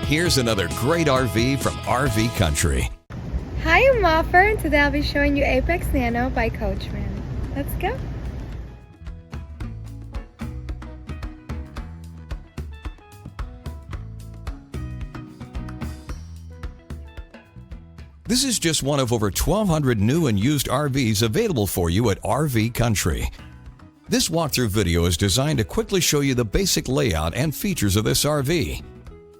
Here's another great RV from RV Country. Hi, I'm Offer, and today I'll be showing you Apex Nano by Coachmen. Let's go. This is just one of over 1,200 new and used RVs available for you at RV Country. This walkthrough video is designed to quickly show you the basic layout and features of this RV.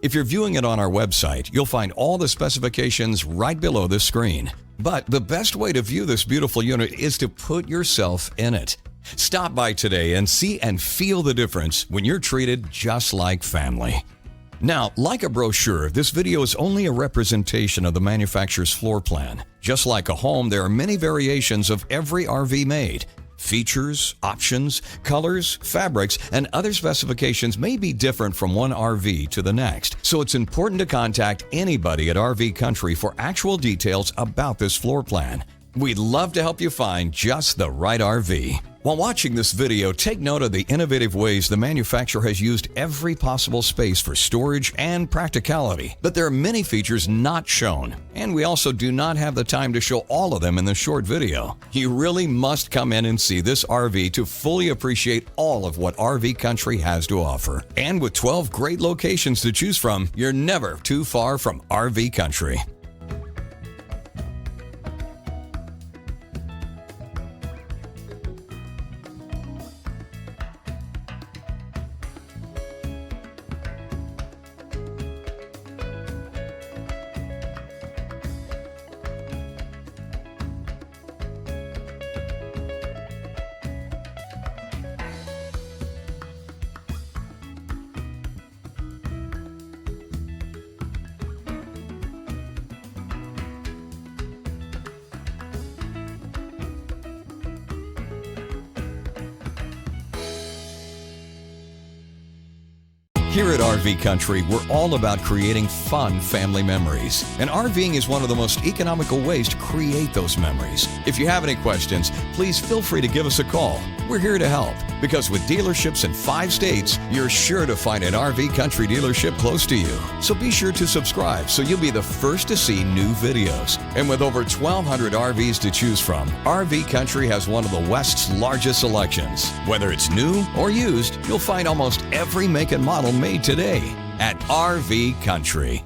If you're viewing it on our website, you'll find all the specifications right below the screen. But the best way to view this beautiful unit is to put yourself in it. Stop by today and see and feel the difference when you're treated just like family. Now, like a brochure, this video is only a representation of the manufacturer's floor plan. Just like a home, there are many variations of every RV made. Features, options, colors, fabrics, and other specifications may be different from one RV to the next, so it's important to contact anybody at RV Country for actual details about this floor plan. We'd love to help you find just the right RV. While watching this video, take note of the innovative ways the manufacturer has used every possible space for storage and practicality, but there are many features not shown, and we also do not have the time to show all of them in this short video. You really must come in and see this RV to fully appreciate all of what RV Country has to offer. And with 12 great locations to choose from, you're never too far from RV Country. Here at RV Country, we're all about creating fun family memories. And RVing is one of the most economical ways to create those memories. If you have any questions, please feel free to give us a call. We're here to help, because with dealerships in 5 states, you're sure to find an RV Country dealership close to you. So be sure to subscribe so you'll be the first to see new videos. And with over 1,200 RVs to choose from, RV Country has one of the West's largest selections. Whether it's new or used, you'll find almost every make and model made today at RV Country.